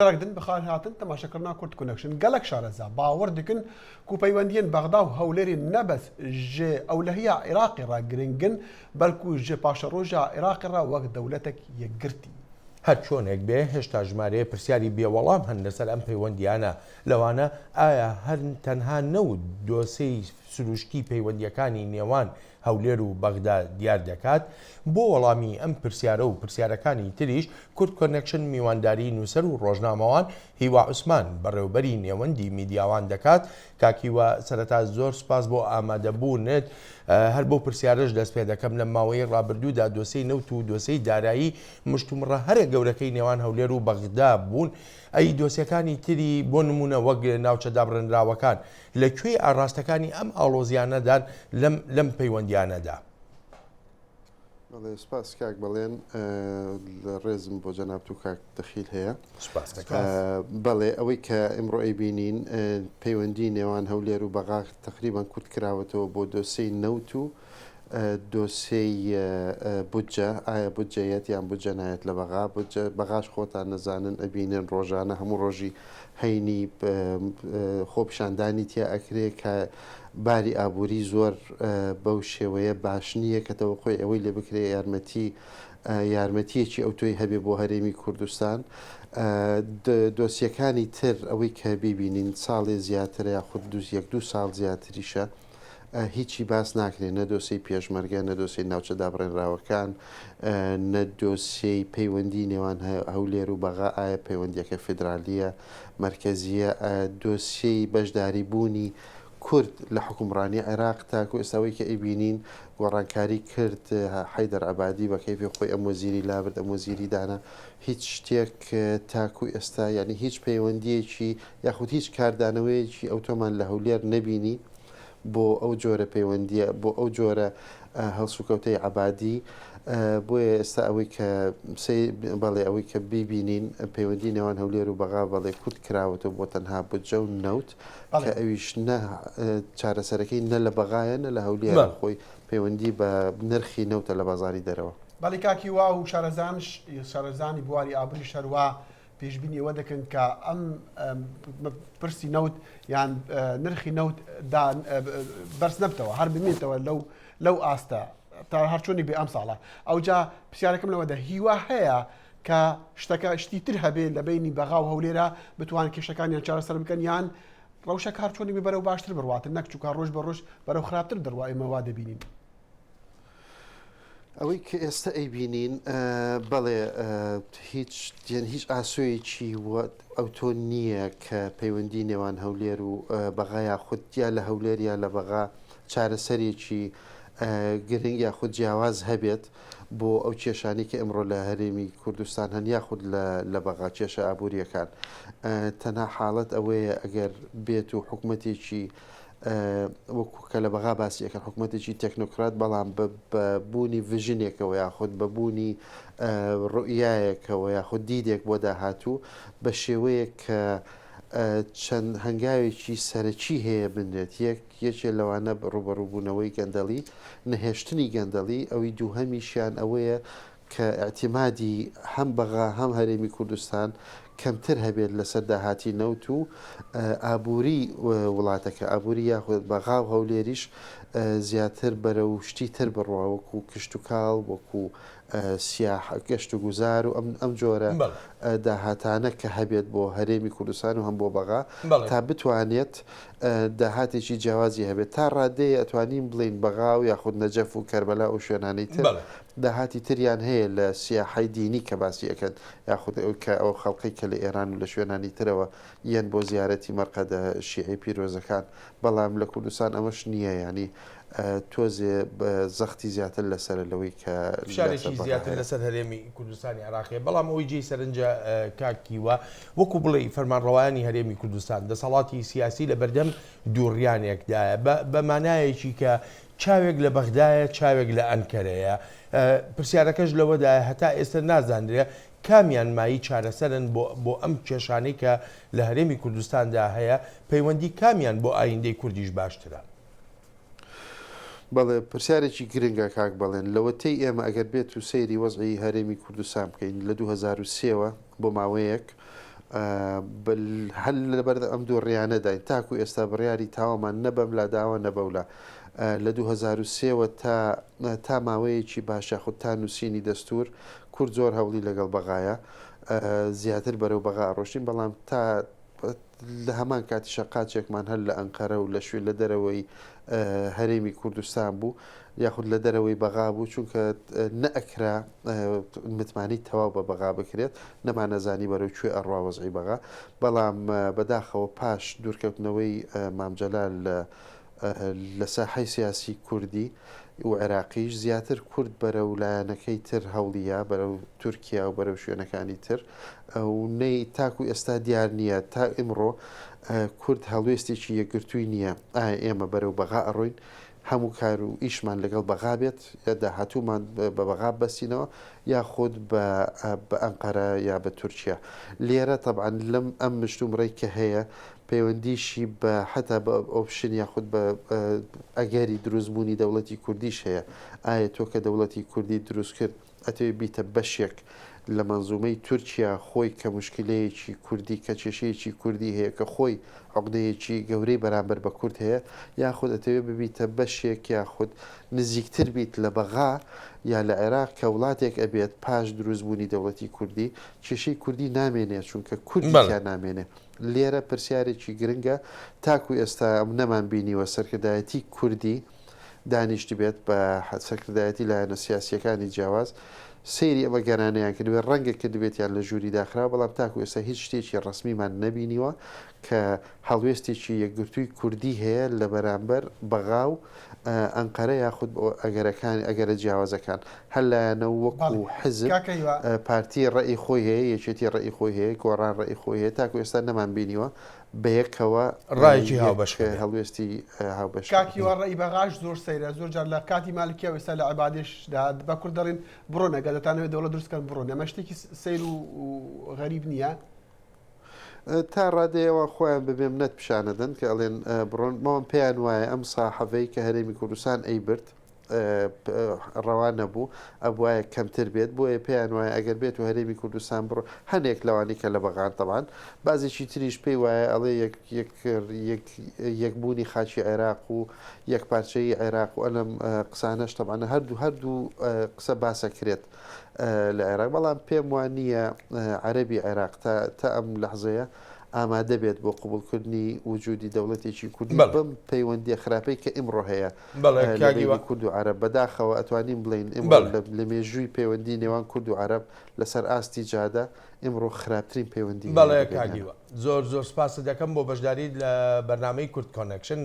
دن بخار هاتن تماشاکردنا کورد کنکشن گلک شارزا باور دکن کو پیوندین بغدا و هولری نبس ج اولهیا عراق را گرنگن بلکو ج پاشروجا عراق را وقت دولتك یگرتی هەر چۆنێک بێ هێشتا ژمارەیە پرسیاری بێوەڵام هەن لەسەر ئەم پەیوەندیانە لەوانە ئایا هەر تەنها نەوت دۆسەی سروشتی پەیوەندیەکانی نێوان هەولێر و بەغدا دیار دەکات بۆ وەڵامی ئەم پرسیارە و پرسیارەکانی تریش کورد کۆنێکشن میوانداری نووسەر و ڕۆژنامەوان هیوا عوسمان بەڕێوەبەری نێوەندی میدیاوان دەکات کاکیوە سەرەتا زۆر سپاس بۆ ئامادەبوونت هەر بۆ پرسیارش دەست پێ دەکەم لە ماوەی ڕابردوودا دۆسەی نەوت و دۆسەی دارایی مشتومڕە هەرە گەورەکەی نێوان هەولێر و بەغدا بوون ئەی دۆسیەکانی تری بۆ نمونە وەک ناوچەدا بڕێنراوەکان لەکوێ ئاڕاستەکانی ئەم ئاڵۆزیانەدان لەم پەیوەندیانەدا. سپاس کاک بەڵێن ڕێزم بۆ جەنابەت و کاک دەخیل هەیە بەڵێ ئەوەی کە ئەمڕۆ ئەیبینین پەیوەندی نێوان هەولێر و بەغا تقریبان کورت کراوەتەوە بۆ دۆسەی نەوت و دۆسەی بودجە ئایا بودجەیەت یان بودجە نایەت لە بەغاش خۆتان نەزانن ئەبینن ڕۆژانە هەموو ڕۆژی هەینی خۆپیشاندانی تیا ئەکرێ کە باری ئابووری زۆر بەو شێوەیە باش نییە کەتەوە خۆی ئەوەی لێ بکرێ یارمەتیەکی ئەوتۆی هەبێ بۆ هەرێمی کوردستان دۆسیەکانی تر ئەوەی کە بیبینین ساڵێ زیاترە یا خود دو ساڵ زیاتریشە هیچی باس ناکرێت نە دۆسەی پێشمەرگە نە دۆسەی ناوچەدا بڕێنراوەکان نە دۆسەی پەیوەندی نێوان هەولێر و بەغا ئایا پەیوەندیەکە فیدرالیە مرکزیە دۆسیەی بەشداری بوونی کورد لە حکومڕانی عێراق تاکو ئێستاوەی کە ئەیبینین گۆڕانکاری کرد حەیدەر عەبادی بە کەیفی خۆی ئەم وەزیری لابرد ئەم وەزیری دانا هیچ شتێک تاکو ئێستا یعنی هیچ پەیوەندیەکی یاخود هیچ کاردانەوەیەکی ئەوتۆمان لە هەولێر نەبینی بۆ ئەو جۆرە پەیوەندیە بۆ ئەو جۆرە هەڵسوکەوتەی عەبادی بۆیە ئێستا ئەوەی کە بەڵێ ئەوەی کە بیبینین پەیوەندی نێوان هەولێر و بەغا بەڵێ کورت کراوەتەوە بۆ تەنها بودجە و نەوت کە ئەویش نە چارەسەرەکەی نە لە بەغایە نە لە هەولێر خۆی پەیوەندی بە نرخی نەوتە لە بازاری دەرەوە بەڵی کاکی وا و شارەزانی بواری ئابووری شەروا پێشبینی ئەوە دەکەن کە ئەم پرسی نەوت یان نرخی نەوت بەرز نەبتەوە هەر بمێتەوە لەو ئاستە تا هەرچۆنی بێ ئەم ساڵە ئەوجا پرسیارەکەم لەوەدا هیوا هەیە کە شتی تر هەبێ لە بینی بەغا و هەولێرە بتوان کێشەکانیان چارەسەر بکەن یان ڕەوشەکە هەرچۆنی بێ بەرەو باشتر بڕواتن نەک چووکە ڕۆژ بە ڕۆژ بەرەو خراپتر دەڕوا ئێمەوا دەبینین. ئەوەی کە ئێستا ئەیبینین بەڵێ هیچ ئاسوویەکی ئەوتۆ نییە کە پەیوەندی نێوان هەولێر و بەغا یاخود یا لە هەولێر یا لە بەغا چارەسەرێکی گرنگ یاخود جیاواز هەبێت بۆ ئەو کێشانی کە ئەمڕۆ لە هەرێمی کوردستان هەن یاخود لە بەغا کێشە ئابوووریەکان تەنها حاڵەت ئەوەیە ئەگەر بێت و حکوومەتێکی وەکو کە لە بەغا باسیەکەن حکوومەتێکی تەکنۆکرات بەڵام بە بوونی ڤژنێکەوە یاخود بە بوونی ڕوئیایەکەوە یاخود دیدێک بۆ داهاتوو بە شێوەیە کە چەند هەنگاوێکی سەرەکی هەیە بنرێت یەکێ لەوانە ڕوبەڕووبوونەوەی گەندەڵی نەهێشتنی گەندەڵی ئەوەی دووهەمیشیان ئەوەیە کە ئاعتیمادی هەم بەغا هەم هەرێمی کوردستان کەمتر هەبێت لەسەر داهاتی نەوت و ئابووری وڵاتەکە ئابووری یاخود بەغا و هەولێریش زیاتر بەرەو شتی تر بڕوا وەکو کشت و کاڵ وەکو سیاح گەشت و گوزار و ئەم جۆرە داهاتانە کە هەبێت بۆ هەرێمی کوردستان و هەم بۆ بەغا تا بتوانێت داهاتێکی جیاوازی هەبێت تا ڕادەیە ئەتوانین بڵین بەغا و یاخود نەجەف و کەربەلا و شوێنانەی تر داهاتی تریان هەیە لە سیاحی دینی کە باسی ئەەکەن یاخود کە ئەو خەڵقی کە لە ئێران و لە شوێنانی ترەوە یەن بۆ زیارەتی مەرقەدە شیعی پیرۆزەکان بەڵام لە کوردستان ئەمەش نییە ینی تۆزێ زەختی زیاتر لەسەر لەوەی کە شارێکی زیاتر لەسەر هەرێمی کوردستانی عراقی بەڵام ئەوەی جێی سەرنجە کاکیوە وەکو بڵێ فەرمانڕەوایانی هەرێمی کوردستان دەسەڵاتی سیاسی لە بەردەم دووڕیانێکدایە بە مانایەکی کە چاوێک لە بەغدایە چاوێک لە ئەنکەرەیە پرسیارەکەش لەوەدایە هەتا ئێستا نازانرێ کامیان مایی چارەسەرن بۆ ئەم کێشانەی کە لە هەرێمی کوردستاندا هەیە پەیوەندی کامیان بۆ ئایندەی کوردیش باشترە. بەڵێ پرسیارێکی گرنگە کاک بەڵێن لەوەتەی ئێمە ئەگەر بێت و سەیری وەزعی هەرێمی کوردستان بکەین لە 2023ەوە بۆ ماوەیەک هەل لەبەر ئەم دوو ڕیانەداین تاکو ئێستا بڕیاری تاوامان نەبەم لا داوە نەبەولا لە 2023 تا ماوەیەکی باشە خود تا نووسینی دەستور کورد زۆر هەوڵی لەگەڵ بەغایە زیاتر بەرەو بەغا ڕۆشتین بەڵام تا لە هەمان کاتیشە قاچێکمان هەر لە ئەنقەرە و لە شوێن لە دەرەوەی هەرێمی کوردستان بوو یاخود لە دەرەوەی بەغا بوو چونکە نەئەکرا متمانی تەواو بە بەغا بکرێت نەمانەزانی بەرەو کوێ ئەڕوا وەزعی بەغا بەڵام بەداخەوە پاش دوورکەوتنەوەی مامجەلال لە ساحەی سیاسی کوردی و عێراقیش زیاتر کورد بەرەو لایەنەکەی تر هەوڵیە بەرەو تورکیا و بەرەو شوێنەکانی تر و نەی تاکو ئێستا دیار نییە تا ئمڕۆ کورد هەڵوێستێکی یەکگرتووی نییە ئێمە بەرەو بەغا ئەڕۆین هەموو کار و ئیشمان لەگەڵ بەغا بێت یا داهاتوومان بە بەغا بەستینەوە یا خۆت بە ئەنقەرە یا بە تورکیا لێرە تەبعاً لەم ئەم مشتومڕێی کە هەیە پەیوەندیشی بە حتا بە ئۆپشن یاخود بە ئەگەری دروستبوونی دەوڵەتی کوردیش هەیە ئایا تۆ کە دەوڵەتی کوردی دروست کرد ئەتەوێت بیتە بەشێک لە منزومەی تورکیا خۆی کە مشکلەیەکی کوردی کە کێشەیەکی کوردی هەیە کە خۆی عقدەیەکی گەورەی بەرامبەر بە کورد هەیە یاخود ئەتەوێت ببیتە بەشێک یاخود نزیکتر بیت لە بەغا یا لە عێراق کە وڵاتێک ئەبێت پاش دروستبوونی دەوڵەتی کوردی کێشەی کوردی نامێنێت چونکە کوردی نامێنێ لێرە پرسیارێکی گرنگە تاکو ئێستا ئەم نەمان بینیوە سەرکردایەتی کوردی دانیشت بێت بە سەرکردایەتی لایەنە سیاسیەکانی جیاواز سەیری ئەمە گەرانەیان کردوێت ڕەنگە کردبێتیان لە ژووری داخرا بەڵام تاکو ئێستا هیچ شتێکی ڕسمیمان نەبینیوە کە هەڵوێستێکی یەکگرتووی کوردی هەیە لە بەرامبەر بەغا و ئەنقەرە یاخود ئەگەرەکان ئەگەرە جیاوازەکان هەر لایەنە وەکو حزب پارتی ڕێی خۆی هەیە یەکێتی ڕێی خۆی هەیە گۆڕان ڕێی خۆی هەیە تاکو ئێستا نەمان بینیوە بەیەکەوە ڕایکی هاوبەش هەڵوێستی هاوبەش کاکیوە ڕێی بەغاش زۆر سەیرە زۆر جار لە کاتی مالکیە ئێستا لە عیبادێشدا بە کورد دەڵێن بڕۆنە گە دەتانەوێت دەوڵەت دروستکەن بڕۆن ئەمە شتێکی سەیر و غەریب نییە تا ڕادەیەوە خۆیان ببێم نەت پیشانەدەن کە ئەڵێن بڕۆن ماوەم پێیان وایە ئەم ساحەڤەی کە هەرێمی کوردستان ئەیبرد ڕەوان نەبوو ئەبواە کەمتر بێت بۆیە پێیان وایە ئەگەر بێت و هەرێمی کوردستان بڕۆ هەنێک لەوانی کە لە بەغان تەبان بازێکی تریش پێی وایە ئەڵێ یەکبوونی خاچی عێراق و یەک پارچەی عێراق و ئەلم قسانەش تەبانە هەردوو قسە باسە کرێت لە عێراق بەڵام پێم وانە عەرەبی عێراق تا ئەم لەحزەیە ئامادە بێت بۆ قوبولکردنی وجودی دەوڵەتێکی کوردی بەم پەیوەندی خراپەی کە ئمڕۆ هەیە کورد و عەرەب بەداخەوە ئەتوانین بڵین لە مێژووی پەیوەندی نێوان کورد و عەرەب لەسەر ئاستی جادە ئمڕۆ خراپترین پەیوەندی بەڵێ کاگیوە زۆر سپاس دەکەم بۆ بەشداری لە بەرنامەی کورد کۆنەکشن